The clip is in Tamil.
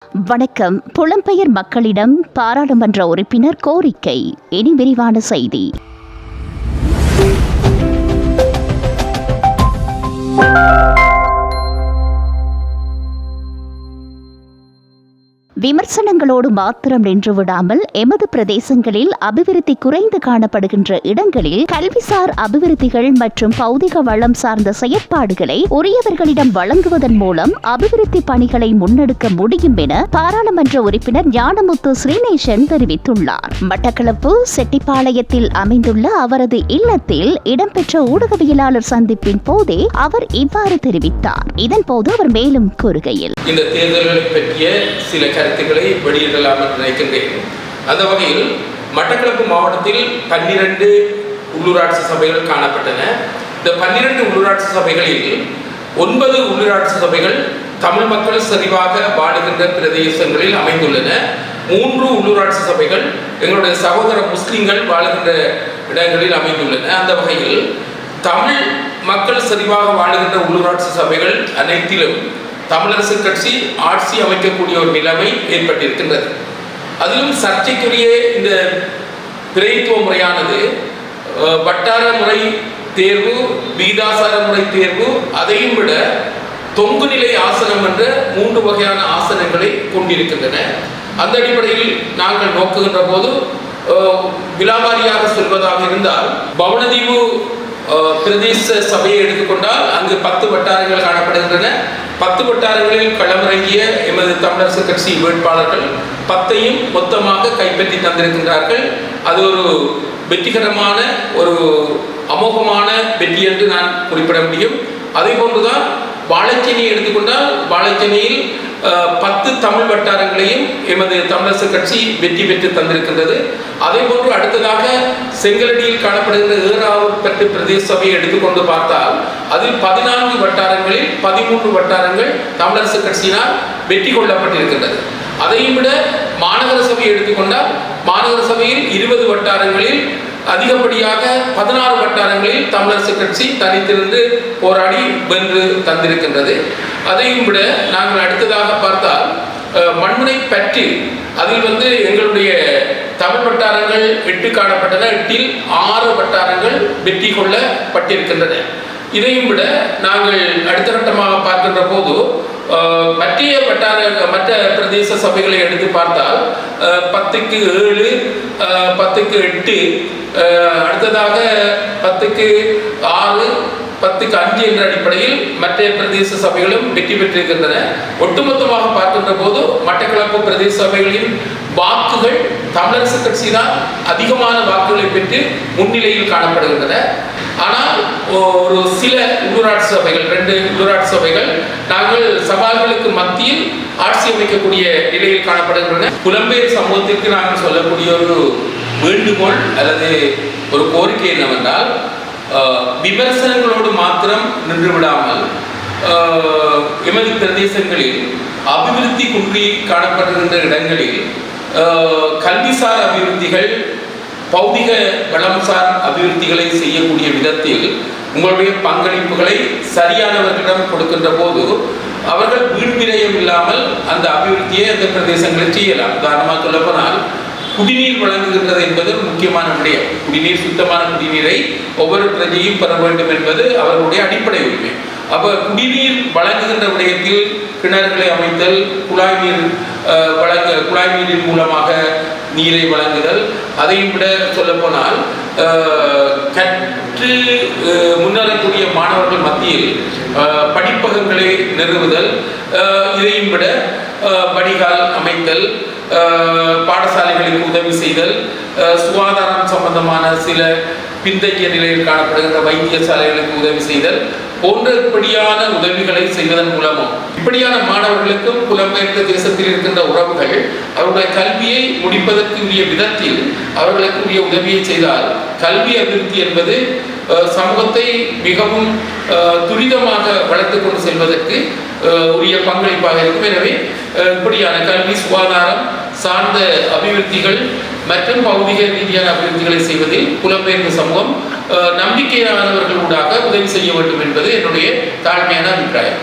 வணக்கம். புலம்பெயர் மக்களிடம் பாராளுமன்ற உறுப்பினர் கோரிக்கை. இனி விரிவான செய்தி. விமர்சனங்களோடு மாத்திரம் நின்று விடாமல் எமது பிரதேசங்களில் அபிவிருத்தி குறைந்து காணப்படுகின்ற இடங்களில் கல்விசார் அபிவிருத்திகள் மற்றும் பௌதிக வளம் சார்ந்த செயற்பாடுகளை உரியவர்களிடம் வழங்குவதன் மூலம் அபிவிருத்தி பணிகளை முன்னெடுக்க முடியும் என பாராளுமன்ற உறுப்பினர் ஞானமுத்து ஸ்ரீநேசன் தெரிவித்துள்ளார். மட்டக்களப்பு செட்டிப்பாளையத்தில் அமைந்துள்ள அவரது இல்லத்தில் இடம்பெற்ற ஊடகவியலாளர் சந்திப்பின் போதே அவர் இவ்வாறு தெரிவித்தார். இதன்போது அவர் மேலும் கூறுகையில், இந்த தேர்தல்களை பற்றிய சில கருத்துக்களை வெளியிடலாம் என்று நினைக்கின்றேன். அந்த வகையில் மட்டக்களப்பு மாவட்டத்தில் 12 உள்ளூராட்சி சபைகள் காணப்பட்டன. இந்த 12 உள்ளூராட்சி சபைகளில் 9 உள்ளூராட்சி சபைகள் தமிழ் மக்கள் செறிவாக வாழுகின்ற பிரதேசங்களில் அமைந்துள்ளன. 3 உள்ளூராட்சி சபைகள் எங்களுடைய சகோதர முஸ்லிம்கள் வாழுகின்ற இடங்களில் அமைந்துள்ளன. அந்த வகையில் தமிழ் மக்கள் செறிவாக வாழுகின்ற உள்ளூராட்சி சபைகள் அனைத்திலும் தமிழரசு கட்சி ஆட்சி அமைக்கக்கூடிய ஒரு நிலைமை ஏற்பட்டிருக்கின்றது. அதிலும் சர்ச்சைக்குரிய இந்த பிரதித்துவ முறையானது வட்டார முறை தேர்வு, விகிதாசார முறை தேர்வு, அதையும் விட தொங்கு நிலை ஆசனம் என்ற 3 வகையான ஆசனங்களை கொண்டிருக்கின்றன. அந்த அடிப்படையில் நாங்கள் நோக்குகின்ற போது விலாவாரியாக சொல்வதாக இருந்தால் பவனதீவு பிரதேச சபையை எடுத்துக்கொண்டால் அங்கு 10 வட்டாரங்கள் காணப்படுகின்றன. 10 வட்டாரங்களில் களமிறங்கிய எமது தமிழரசு கட்சி வேட்பாளர்கள் 10ஐயும் மொத்தமாக கைப்பற்றி தந்திருக்கின்றார்கள். அது ஒரு வெற்றிகரமான ஒரு அமோகமான வெற்றி என்று நான் குறிப்பிட முடியும். அதே போன்றுதான் வாழைச்சேனியை எடுத்துக்கொண்டால் வாழைச்சேனியில் 10 தமிழ் வட்டாரங்களையும் எமது தமிழரசு கட்சி வெற்றி பெற்று தந்திருக்கின்றது. அதே போன்று அடுத்ததாக செங்கலடியில் காணப்படுகின்ற ஏறாவூர்பட்டு பிரதேச சபையை எடுத்துக்கொண்டு பார்த்தால் அதில் 14 வட்டாரங்களில் 13 வட்டாரங்கள் தமிழரசு கட்சியினால் வெற்றி கொள்ளப்பட்டிருக்கின்றது. அதையும் விட மாநகர சபையை எடுத்துக்கொண்டால் மாநகர சபையில் 20 வட்டாரங்களில் அதிகப்படியாக 16 வட்டாரங்களில் தமிழரசு கட்சி தனித்திருந்து போராடி வென்று தந்திருக்கின்றது. அதையும் விட நாங்கள் அடுத்ததாக பார்த்தால் மண்முனை பற்றி அதில் எங்களுடைய தமிழ் வட்டாரங்கள் 8 காணப்பட்டன. 8இல் 6 வட்டாரங்கள் வெற்றி கொள்ளப்பட்டிருக்கின்றன. இதையும் விட நாங்கள் அடுத்த கட்டமாக பார்க்கின்ற போது மற்ற பிரதேச சபைகளை எடுத்து பார்த்தால் 10க்கு 7, 10க்கு 8, அடுத்ததாக 10க்கு 6, 10க்கு 5 என்ற அடிப்படையில் மற்ற பிரதேச சபைகளும் வெற்றி பெற்றிருக்கின்றன. ஒட்டுமொத்தமாக பார்க்கின்ற போது மட்டக்களப்பு பிரதேச சபைகளின் வாக்குகள் தமிழரசு கட்சி தான் அதிகமான வாக்குகளை பெற்று முன்னிலையில் காணப்படுகின்றன. ஆனால் ஒரு சில உள்ளூராட்சி சபைகள் 2 உள்ளூராட்சி சபைகள் நாங்கள் சவால்களுக்கு மத்தியில் ஆட்சி அமைக்கக்கூடிய நிலையில் காணப்படுகின்றன. புலம்பெயர் சமூகத்திற்கு நாங்கள் சொல்லக்கூடிய ஒரு வேண்டுகோள் அல்லது ஒரு கோரிக்கை என்னவென்றால், விமர்சனங்களோடு மாத்திரம் நின்று விடாமல் எமது பிரதேசங்களில் அபிவிருத்தி குன்றி காணப்படுகின்ற இடங்களில் கல்விசார் அபிவிருத்திகள், பௌதிக வளம்சார் அபிவிருத்திகளை செய்யக்கூடிய விதத்தில் உங்களுடைய பங்களிப்புகளை சரியானவர்களிடம் கொடுக்கின்ற போது அவர்கள் வீண்விரயம் இல்லாமல் அந்த அபிவிருத்தியை அந்த பிரதேசங்களில் செய்யலாம். உதாரணமாக சொல்லப்போனால் குடிநீர் வழங்குகின்றது என்பது முக்கியமான விடயம். குடிநீர், சுத்தமான குடிநீரை ஒவ்வொரு பிரஜையும் பெற வேண்டும் என்பது அவர்களுடைய அடிப்படை உரிமை. அப்போ குடிநீர் வழங்குகின்ற விடயத்தில் கிணறுகளை அமைத்தல், குழாய் நீரின் மூலமாக நீரை வழங்குதல், அதையும் விட சொல்லப்போனால் கற்று முன்னேறக்கூடிய மாணவர்கள் மத்தியில் படிப்பகங்களை நிறுவுதல், இதையும் விட வடிகால் அமைத்தல், பாடசாலைகளுக்கு உதவி செய்தல், சுகாதாரம் சம்பந்தமான சில பின்தங்கிய நிலையில் காணப்படுகின்ற வைத்தியசாலைகளுக்கு உதவி செய்தல் போன்ற இப்படியான உதவிகளை செய்வதன் மூலமும் இப்படியான மாணவர்களுக்கும் புலம்பெயர்ந்த தேசத்தில் இருக்கின்ற உறவுகள் அவருடைய கல்வியை முடிப்பதற்கு உரிய விதத்தில் அவர்களுக்கு உரிய உதவியை செய்தால் கல்வி அபிவிருத்தி என்பது சமூகத்தை மிகவும் துரிதமாக வளர்த்து கொண்டு செல்வதற்கு உரிய பங்களிப்பாக இருக்கும். எனவே இப்படியான கல்வி, சுகாதாரம் சார்ந்த அபிவிருத்திகள் மற்றும் பௌதிக ரீதியான அபிவிருத்திகளை செய்வதில் புலம்பெயர்ந்த சமூகம் நம்பிக்கையானவர்களூடாக உதவி செய்ய வேண்டும் என்பது என்னுடைய தாழ்மையான அபிப்பிராயம்.